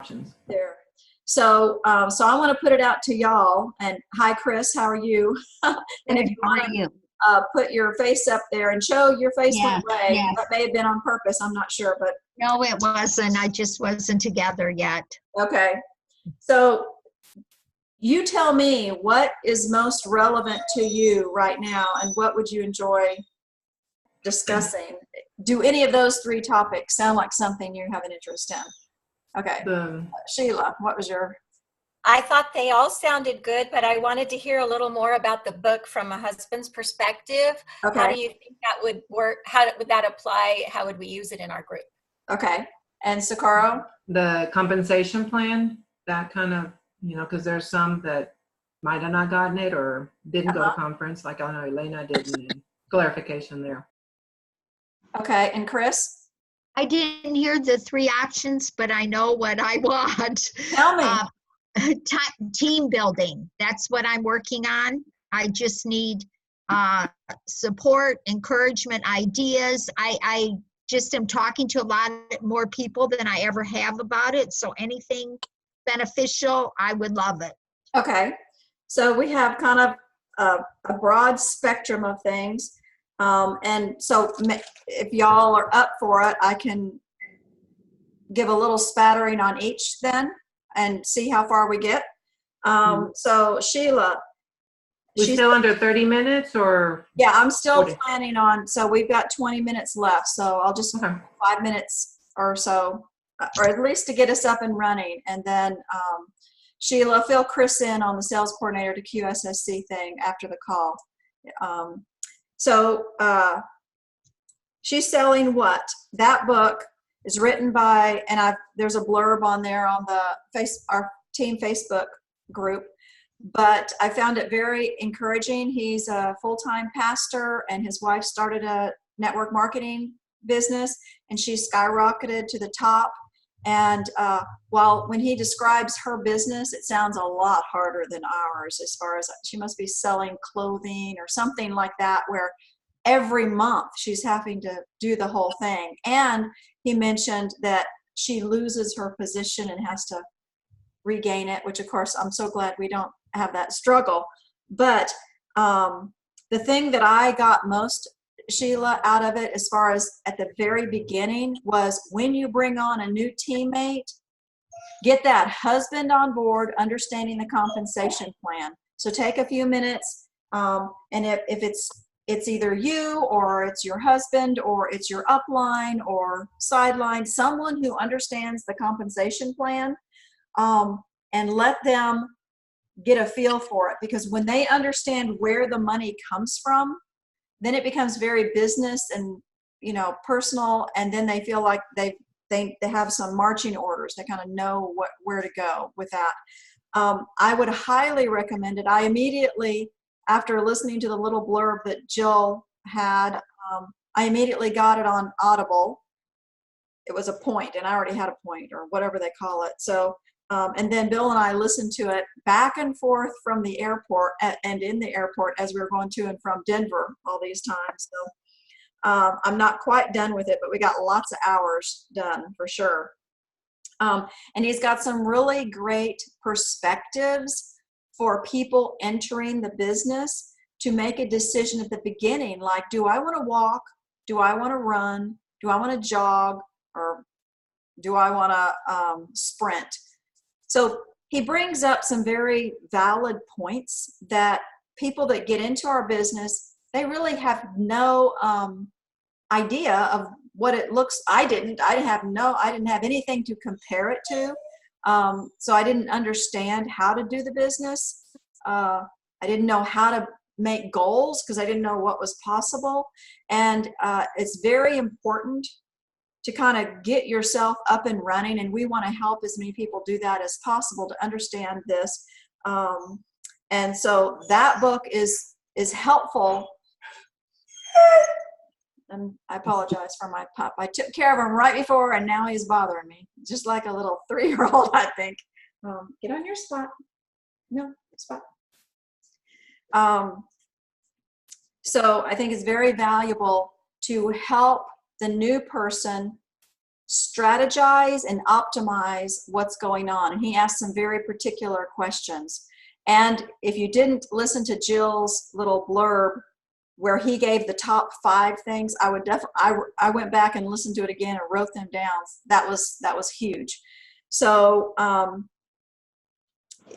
options. there. So, so I want to put it out to y'all. And hi, Chris, how are you? And Good. if you How want are you? to put your face up there and show your face went Yes, gray, yes. that may have been on purpose. I'm not sure, but No, it wasn't. I just wasn't together yet. okay. So you tell me what is most relevant to you right now and what would you enjoy discussing? Do any of those three topics sound like something you have an interest in? Okay. Sheila, what was your? I thought they all sounded good, but I wanted to hear a little more about the book from a husband's perspective. Okay. How do you think that would work? How would that apply? How would we use it in our group? Okay. And Socorro? The compensation plan, that kind of, because there's some that might have not gotten it or didn't go to conference, like I know Elena didn't, and clarification there. Okay. And Chris? I didn't hear the three options, but I know what I want. Tell me. Team building. That's what I'm working on. I just need support, encouragement, ideas. I just am talking to a lot more people than I ever have about it. So anything beneficial, I would love it. Okay. So we have kind of a broad spectrum of things. And so if y'all are up for it, I can give a little spattering on each then and see how far we get. So Sheila. We're still under 30 minutes or? Yeah, I'm still 40. planning on, so we've got 20 minutes left. So I'll just 5 minutes or so, or at least to get us up and running. And then Sheila, fill Chris in on the sales coordinator to QSSC thing after the call. So she's selling what? That book is written by, and there's a blurb on there on the our team Facebook group, but I found it very encouraging. He's a full-time pastor and his wife started a network marketing business and she skyrocketed to the top. And when he describes her business, it sounds a lot harder than ours as far as she must be selling clothing or something like that, where every month she's having to do the whole thing. And he mentioned that she loses her position and has to regain it, which of course I'm so glad we don't have that struggle. But the thing that I got most, Sheila, out of it as far as at the very beginning was when you bring on a new teammate, get that husband on board, understanding the compensation plan. So take a few minutes, and if it's either you or it's your husband or it's your upline or sideline, someone who understands the compensation plan, and let them get a feel for it. Because when they understand where the money comes from, then it becomes very business and personal, and then they feel like they have some marching orders. They kind of know where to go with that. I would highly recommend it. I immediately, after listening to the little blurb that Jill had, I immediately got it on Audible. It was a point, and I already had a point or whatever they call it. So, and then Bill and I listened to it back and forth from the airport and in the airport as we were going to and from Denver all these times. So I'm not quite done with it, but we got lots of hours done for sure. And he's got some really great perspectives for people entering the business to make a decision at the beginning. Like, do I want to walk? Do I want to run? Do I want to jog? Or do I want to sprint? So he brings up some very valid points that people that get into our business, they really have no idea of what it looks. I didn't have anything to compare it to. So I didn't understand how to do the business. I didn't know how to make goals because I didn't know what was possible. And it's very important to kind of get yourself up and running. And we want to help as many people do that as possible to understand this. And so that book is helpful. And I apologize for my pup. I took care of him right before, and now he's bothering me, just like a little 3-year-old, I think. Get on your spot. No, spot. So I think it's very valuable to help the new person strategize and optimize what's going on. And he asked some very particular questions. And if you didn't listen to Jill's little blurb where he gave the top 5 things, I would definitely, I went back and listened to it again and wrote them down. That was huge. So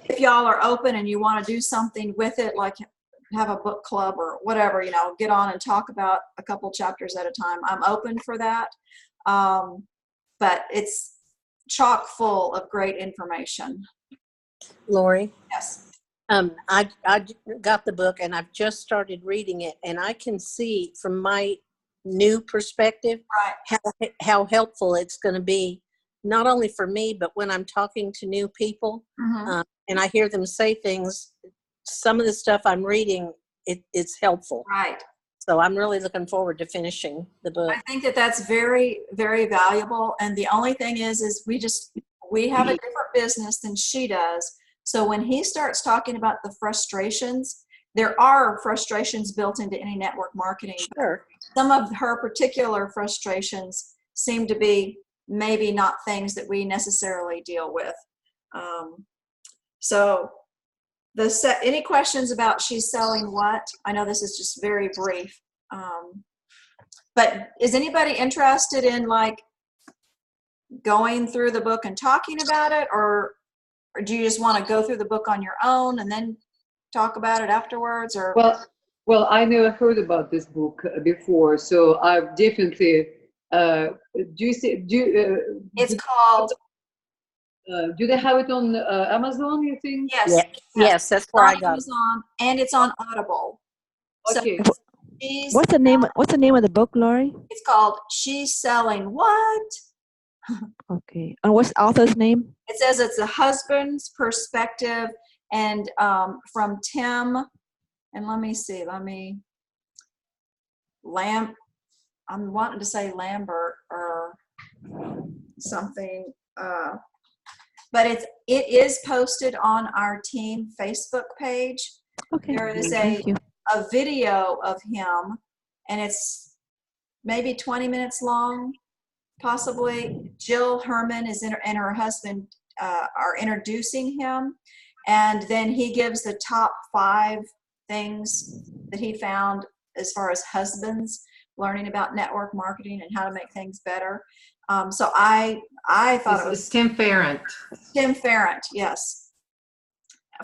if y'all are open and you want to do something with it, like have a book club or whatever, you know, get on and talk about a couple chapters at a time, I'm open for that. But it's chock full of great information. Lori, Yes. I got the book and I've just started reading it, and I can see from my new perspective Right. how helpful it's going to be, not only for me, but when I'm talking to new people and I hear them say things, some of the stuff I'm reading, it's helpful. Right. So I'm really looking forward to finishing the book. I think that that's very, very valuable. And the only thing is we have a different business than she does. So when he starts talking about the frustrations, there are frustrations built into any network marketing. Sure. Some of her particular frustrations seem to be maybe not things that we necessarily deal with. So any questions about she's selling what? I know this is just very brief. But is anybody interested in like going through the book and talking about it, or do you just want to go through the book on your own and then talk about it afterwards? Or well, I never heard about this book before, so I've definitely. it's called. Do they have it on Amazon? You think? Yes. Yes, that's where I got it. Amazon, and it's on Audible. Okay. So What's the name of the book, Lori? it's called She's Selling What? Okay. And what's the author's name? It says it's a husband's perspective, and from Tim, and let me see, I'm wanting to say Lambert or something, but it is posted on our team Facebook page. Okay. There is Thank you. a video of him, and it's maybe 20 minutes long, possibly. Jill Herman and her husband are introducing him, and then he gives the top 5 things that he found as far as husbands learning about network marketing and how to make things better. So I thought it was Tim Farrant. Tim Farrant, yes,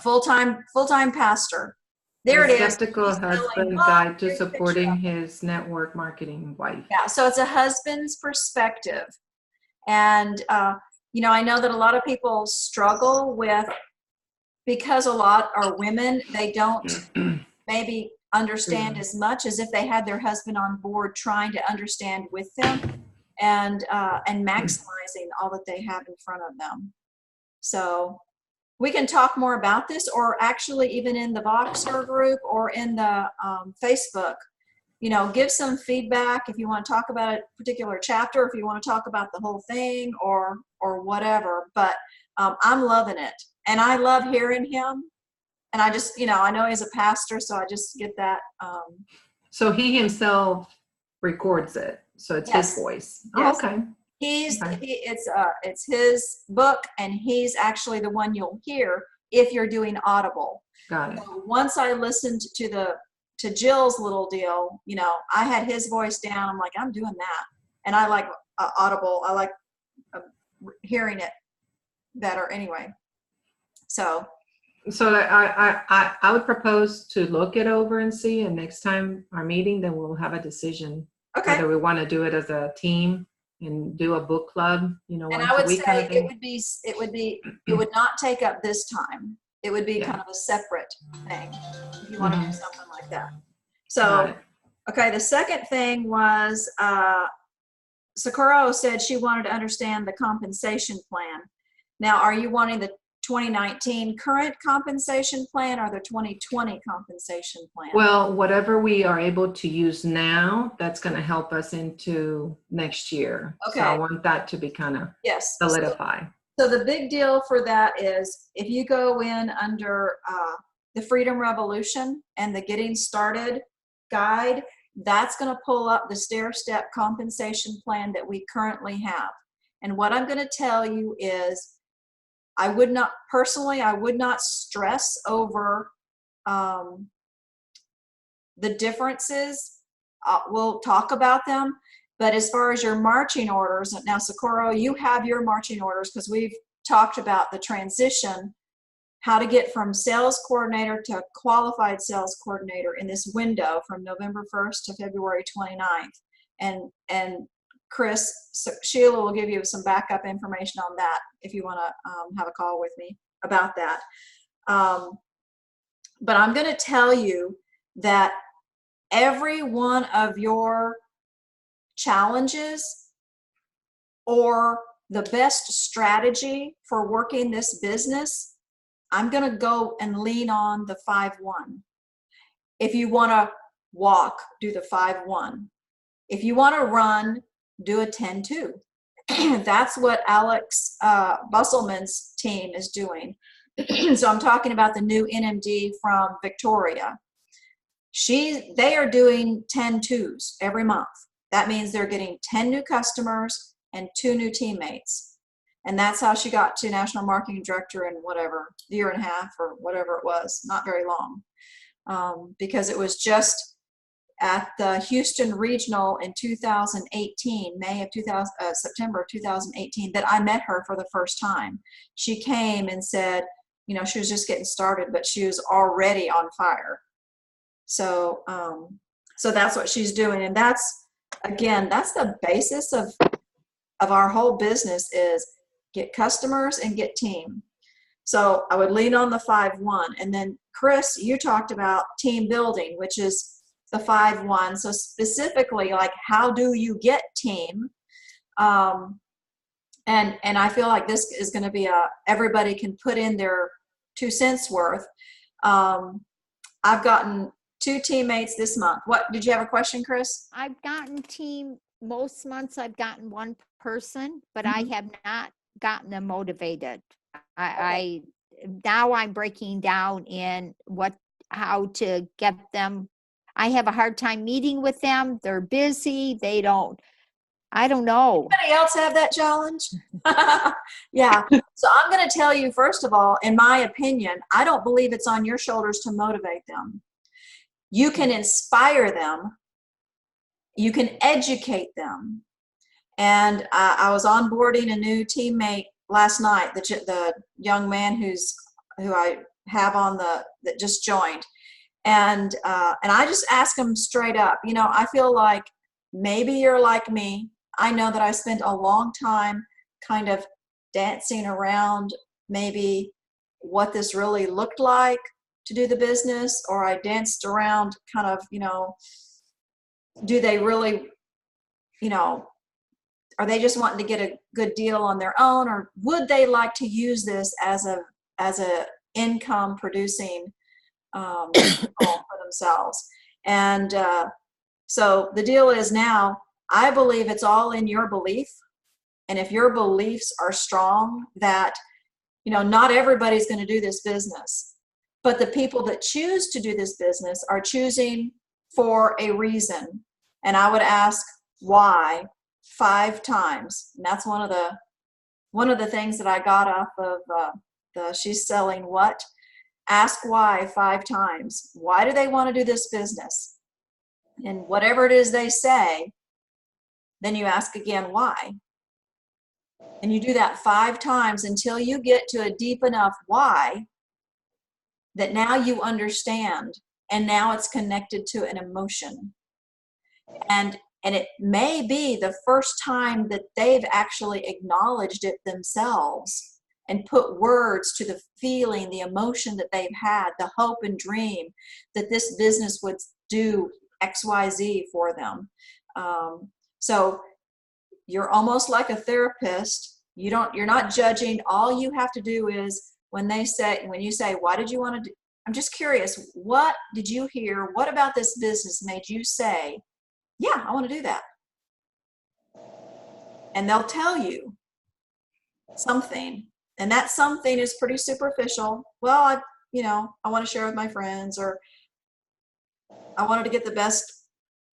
full-time pastor. There it is. Skeptical husband guide to supporting his network marketing wife. Yeah, so it's a husband's perspective. And, you know, I know that a lot of people struggle with, because a lot are women, they don't maybe understand as much as if they had their husband on board trying to understand with them and maximizing all that they have in front of them. So we can talk more about this, or actually even in the Voxer group or in the Facebook, you know, give some feedback if you want to talk about a particular chapter, if you want to talk about the whole thing or whatever. But I'm loving it, and I love hearing him. And I just, you know, I know he's a pastor, so I just get that. So he himself records it, so it's Yes. his voice. Yes. Oh, okay. It's his book, and he's actually the one you'll hear if you're doing Audible. Got it. So once I listened to Jill's little deal, you know, I had his voice down. I'm like, I'm doing that, and I like Audible. I like hearing it better anyway. So I would propose to look it over and see, and next time our meeting, then we'll have a decision okay. whether we want to do it as a team and do a book club, you know, And once I a would week say kind of thing. it would not take up this time. It would be Yeah. kind of a separate thing if you want to do something like that. Got So, it. okay, the second thing was Sakura said she wanted to understand the compensation plan. Now, are you wanting the 2019 current compensation plan or the 2020 compensation plan? Well, whatever we are able to use now, that's going to help us into next year. Okay. So I want that to be kind of Yes. solidified. So the big deal for that is if you go in under the Freedom Revolution and the Getting Started guide, that's going to pull up the stair-step compensation plan that we currently have. And what I'm going to tell you is I would not stress over the differences. We'll talk about them. But as far as your marching orders, now Socorro, you have your marching orders because we've talked about the transition, how to get from sales coordinator to qualified sales coordinator in this window from November 1st to February 29th. And Chris, Sheila will give you some backup information on that if you want to have a call with me about that. But I'm going to tell you that every one of your challenges or the best strategy for working this business, I'm going to go and lean on the 5-1. If you want to walk, do the 5-1. If you want to run, do a 10-2. That's what Alex Busselman's team is doing. So I'm talking about the new NMD from Victoria. They are doing 10-2s every month. That means they're getting 10 new customers and 2 new teammates. And that's how she got to national marketing director in whatever, year and a half or whatever it was, not very long. Because it was just at the Houston Regional in 2018, September of 2018, that I met her for the first time. She came and said, you know, she was just getting started, but she was already on fire. So, so that's what she's doing. And that's, again, that's the basis of our whole business is get customers and get team. So I would lean on the 5-1. And then Chris, you talked about team building, which is the 5-1. So specifically, like, how do you get team? And I feel like this is going to be everybody can put in their 2 cents worth. I've gotten 2 teammates this month. What did you have a question, Chris? I've gotten team, most months I've gotten 1 person, but I have not gotten them motivated. I now I'm breaking down in how to get them. I have a hard time meeting with them. They're busy. I don't know. Anybody else have that challenge? Yeah. So I'm going to tell you, first of all, in my opinion, I don't believe it's on your shoulders to motivate them. You can inspire them. You can educate them. And I was onboarding a new teammate last night, the young man who I have on that just joined. And I just ask him straight up, you know, I feel like maybe you're like me. I know that I spent a long time kind of dancing around maybe what this really looked like to do the business, or I danced around kind of, you know, do they really, you know, are they just wanting to get a good deal on their own, or would they like to use this as a income producing goal for themselves? And so the deal is now, I believe it's all in your belief. And if your beliefs are strong, that, you know, not everybody's going to do this business, but the people that choose to do this business are choosing for a reason. And I would ask why 5 times. And that's one of the things that I got off of the She's Selling What? Ask why 5 times. Why do they want to do this business? And whatever it is they say, then you ask again why. And you do that 5 times until you get to a deep enough why that now you understand, and now it's connected to an emotion. And it may be the first time that they've actually acknowledged it themselves and put words to the feeling, the emotion that they've had, the hope and dream that this business would do XYZ for them. So you're almost like a therapist. You're not judging. All you have to do is when you say, why did you want to do? I'm just curious, what did you hear? What about this business made you say, yeah, I want to do that? And they'll tell you something. And that something is pretty superficial. Well, I want to share with my friends, or I wanted to get the best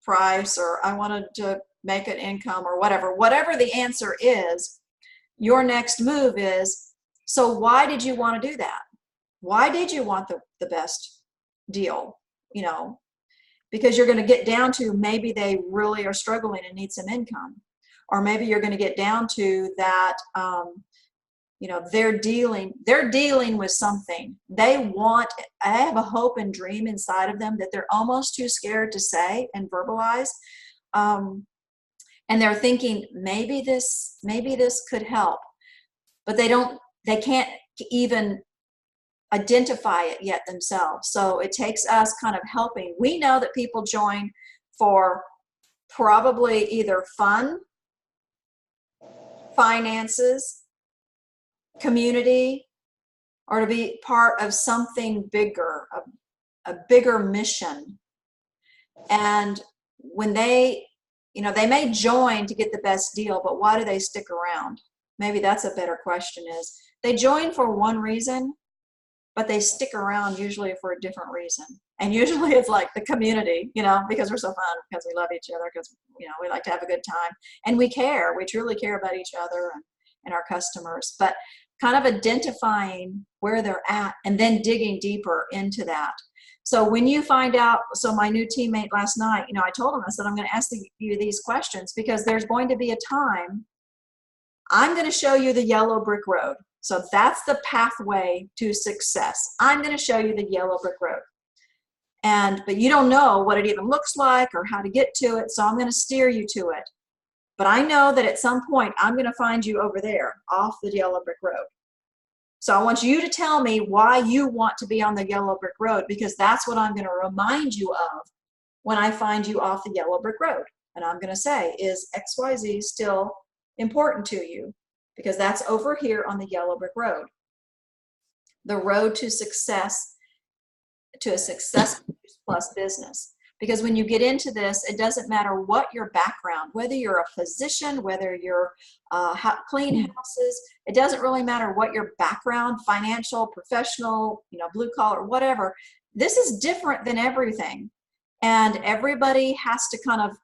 price, or I wanted to make an income, or whatever the answer is. your next move is, so why did you want to do that? Why did you want the best deal? You know, because you're going to get down to maybe they really are struggling and need some income. Or maybe you're going to get down to that, you know, they're dealing with something. They have a hope and dream inside of them that they're almost too scared to say and verbalize. And they're thinking, maybe this could help, but they can't even identify it yet themselves. So it takes us kind of helping. We know that people join for probably either fun, finances, community, or to be part of something bigger, a bigger mission. And when they may join to get the best deal, but why do they stick around? Maybe that's a better question. Is they join for one reason, but they stick around usually for a different reason. And usually it's like the community, you know, because we're so fun, because we love each other, because, you know, we like to have a good time. And we truly care about each other and our customers. But kind of identifying where they're at and then digging deeper into that. So when you find out, so my new teammate last night, you know, I told him, I said, I'm going to ask you these questions because there's going to be a time I'm going to show you the yellow brick road. So that's the pathway to success. I'm going to show you the yellow brick road. But you don't know what it even looks like or how to get to it. So I'm going to steer you to it. But I know that at some point I'm going to find you over there off the yellow brick road. So I want you to tell me why you want to be on the yellow brick road, because that's what I'm going to remind you of when I find you off the yellow brick road. And I'm going to say, is XYZ still important to you? Because that's over here on the yellow brick road. The road to success, to a successful plus business. Because when you get into this, it doesn't matter what your background, whether you're a physician, whether you're clean houses, it doesn't really matter what your background, financial, professional, you know, blue collar, whatever. This is different than everything. And everybody has to kind of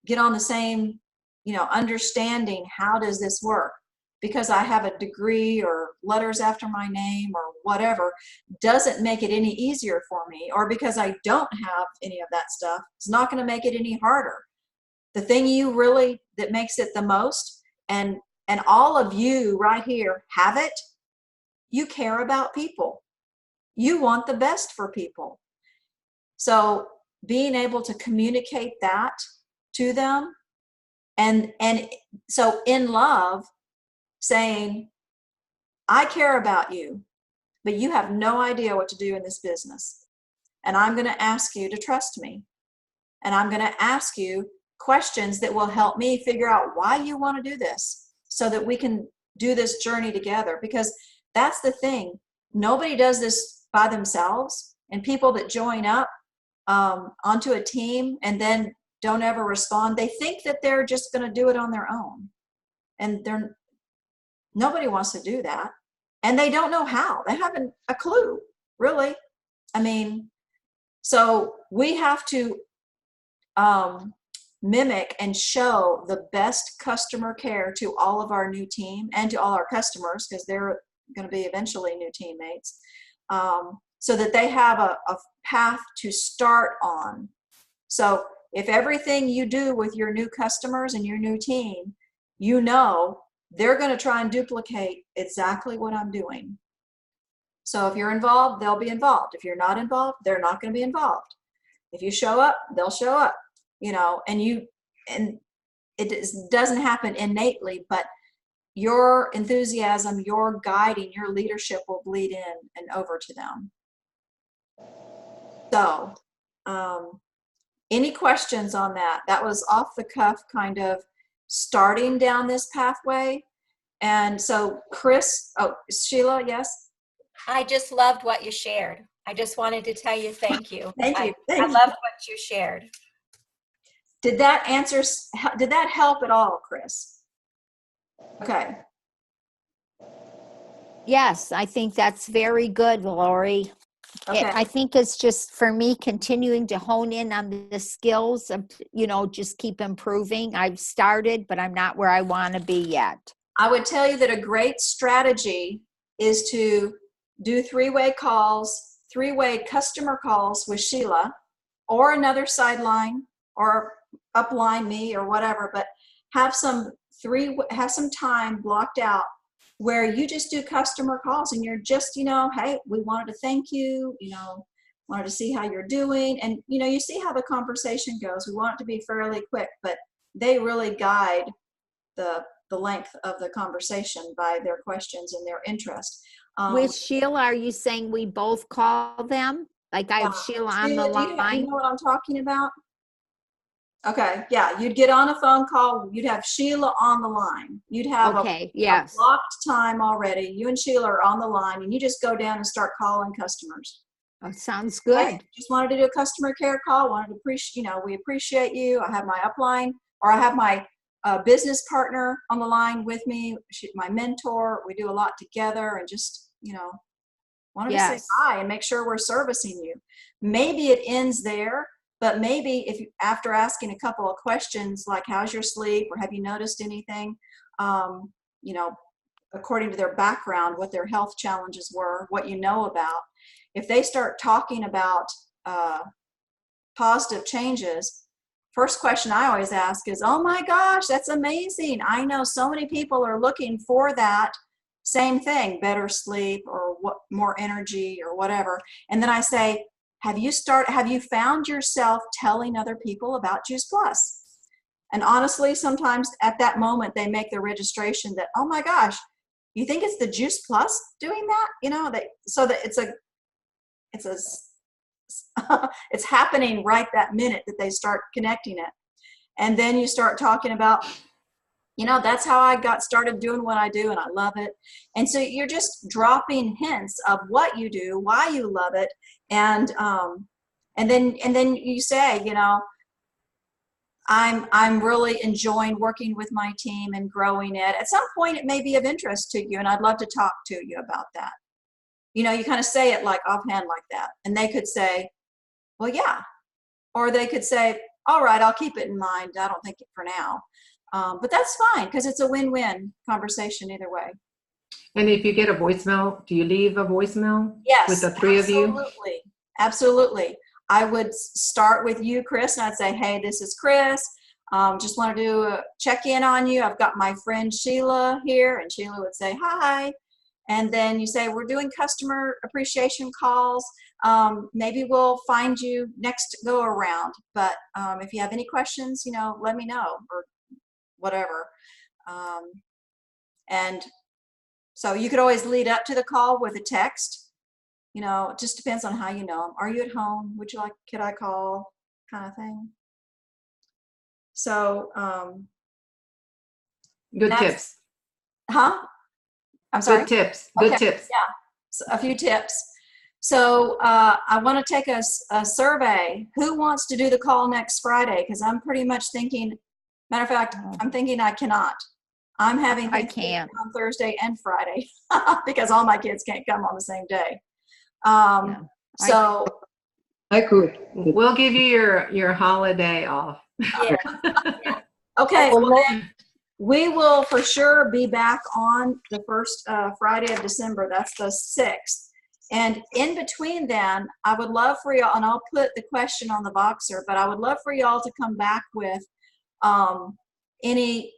get on the same, you know, understanding, how does this work? Because I have a degree or letters after my name or whatever doesn't make it any easier for me, or because I don't have any of that stuff, it's not going to make it any harder. The thing that makes it the most, and all of you right here have it, you care about people. You want the best for people. So being able to communicate that to them, and so in love, saying, I care about you, but you have no idea what to do in this business. And I'm going to ask you to trust me. And I'm going to ask you questions that will help me figure out why you want to do this, so that we can do this journey together. Because that's the thing. Nobody does this by themselves. And people that join up onto a team and then don't ever respond, they think that they're just going to do it on their own. And nobody wants to do that. And they don't know how. They haven't a clue, really. I mean, so we have to mimic and show the best customer care to all of our new team and to all our customers, because they're going to be eventually new teammates, so that they have a path to start on. So if everything you do with your new customers and your new team, you know, they're going to try and duplicate exactly what I'm doing. So if you're involved, they'll be involved. If you're not involved, they're not going to be involved. If you show up, they'll show up, you know, and it doesn't happen innately, but your enthusiasm, your guiding, your leadership will bleed in and over to them. So, any questions on that? That was off the cuff, kind of starting down this pathway. And so Sheila, yes? I just loved what you shared. I just wanted to tell you thank you. Thank you. I loved what you shared. Did that help at all, Chris? Okay. Yes, I think that's very good, Lori. Okay. I think it's just for me continuing to hone in on the skills of, you know, just keep improving. I've started, but I'm not where I want to be yet. I would tell you that a great strategy is to do three-way calls, three-way customer calls with Sheila or another sideline or upline me or whatever, but have some time blocked out where you just do customer calls and you're just, hey, we wanted to thank you, wanted to see how you're doing. And, you see how the conversation goes. We want it to be fairly quick, but they really guide the length of the conversation by their questions and their interest. With Sheila, are you saying we both call them? Like I have Sheila on the line? You know what I'm talking about? Okay, yeah, you'd get on a phone call, you'd have Sheila on the line. You'd have a blocked time already. You and Sheila are on the line and you just go down and start calling customers. Oh, sounds good. I just wanted to do a customer care call, wanted to appreciate, we appreciate you. I have my upline, or I have my business partner on the line with me, my mentor. We do a lot together and just, wanted to say hi and make sure we're servicing you. Maybe it ends there, but maybe if you, after asking a couple of questions like how's your sleep or have you noticed anything, according to their background, what their health challenges were, what you know about, if they start talking about positive changes, first question I always ask is, oh my gosh, that's amazing. I know so many people are looking for that same thing, better sleep or more energy or whatever. And then I say, have you found yourself telling other people about Juice Plus? And honestly, sometimes at that moment they make the registration that, oh my gosh, you think it's the Juice Plus doing that? So that it's happening right that minute that they start connecting it. And then you start talking about, that's how I got started doing what I do and I love it. And so you're just dropping hints of what you do, why you love it. And then you say, I'm really enjoying working with my team and growing it. At some point it may be of interest to you and I'd love to talk to you about that. You kind of say it like offhand like that. And they could say, well, yeah. Or they could say, all right, I'll keep it in mind. I don't think it for now. But that's fine because it's a win-win conversation either way. And if you get a voicemail, do you leave a voicemail? Yes, with the three of you? Absolutely. I would start with you, Chris, and I'd say, hey, this is Chris. Just want to do a check-in on you. I've got my friend Sheila here, and Sheila would say, hi. And then you say, we're doing customer appreciation calls. Maybe we'll find you next go around. But if you have any questions, let me know or whatever. And so you could always lead up to the call with a text. It just depends on how you know them. Are you at home? Could I call? Kind of thing. So. Good tips. Huh? I'm sorry? Good tips. Good tips. Yeah, so a few tips. So I want to take a survey. Who wants to do the call next Friday? Because I'm pretty much thinking, matter of fact, I'm thinking I cannot. I'm having Thanksgiving on Thursday and Friday because all my kids can't come on the same day. So I could. We'll give you your holiday off. Yeah. Okay. Well, then we will for sure be back on the first Friday of December. That's the 6th. And in between then, I would love for y'all, and I'll put the question on the Voxer, but I would love for y'all to come back with any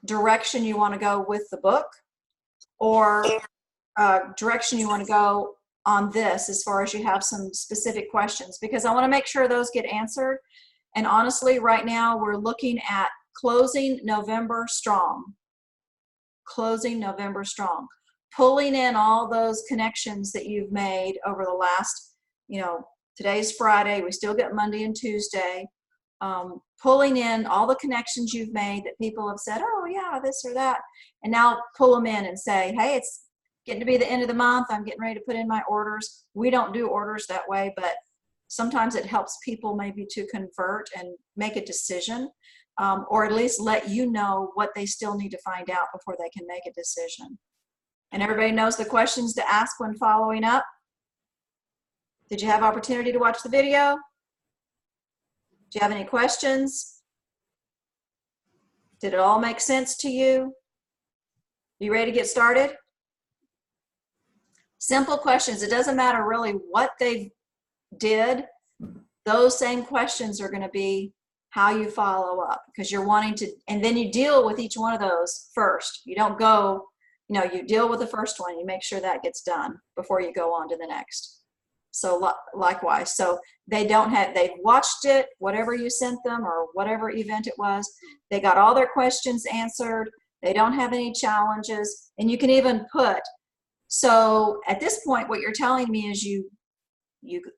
direction you want to go with the book or direction you want to go on this as far as you have some specific questions, because I want to make sure those get answered. And honestly, right now we're looking at closing November strong, pulling in all those connections that you've made over the last, today's Friday, we still get Monday and Tuesday, pulling in all the connections you've made that people have said, oh yeah, this or that, and now pull them in and say, hey, it's getting to be the end of the month. I'm getting ready to put in my orders. We don't do orders that way, but sometimes it helps people maybe to convert and make a decision, or at least let you know what they still need to find out before they can make a decision. And everybody knows the questions to ask when following up. Did you have opportunity to watch the video? Do you have any questions? Did it all make sense to you? You ready to get started? Simple questions. It doesn't matter really what they did. Those same questions are going to be how you follow up, because you're wanting to, and then you deal with each one of those first. You don't go, you deal with the first one. You make sure that gets done before you go on to the next. So likewise, so they've watched it, whatever you sent them or whatever event it was, they got all their questions answered. They don't have any challenges. And you can even put, so at this point, what you're telling me is you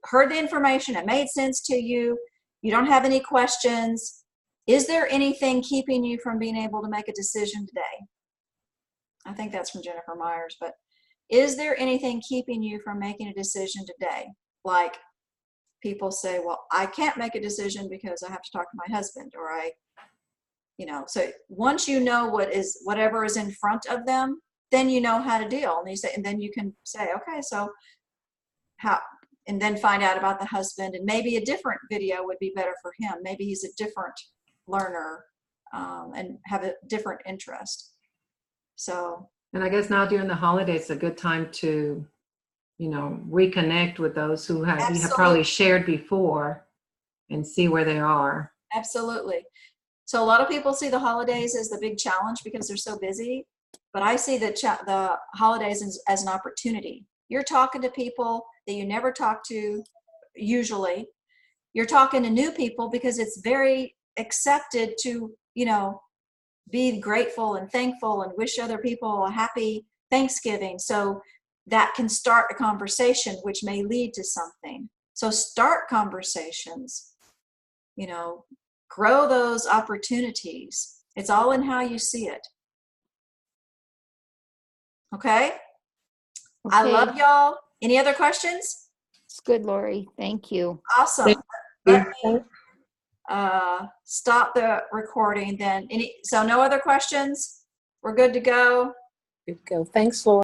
heard the information, it made sense to you, you don't have any questions. Is there anything keeping you from being able to make a decision today? I think that's from Jennifer Myers, but is there anything keeping you from making a decision today? Like people say, well, I can't make a decision because I have to talk to my husband, or so once you know whatever is in front of them, then you know how to deal. And then you can say, okay, so how, and then find out about the husband, and maybe a different video would be better for him. Maybe he's a different learner and have a different interest. So. And I guess now during the holidays, a good time to, reconnect with those who you have probably shared before and see where they are. Absolutely. So a lot of people see the holidays as the big challenge because they're so busy, but I see the holidays as an opportunity. You're talking to people that you never talk to usually. You're talking to new people because it's very accepted to, be grateful and thankful and wish other people a happy Thanksgiving. So that can start a conversation, which may lead to something. So start conversations, grow those opportunities. It's all in how you see it. Okay? I love y'all. Any other questions? It's good, Lori. Thank you. Awesome. Let me stop the recording then. So no other questions? We're good to go? Good to go. Thanks, Lori.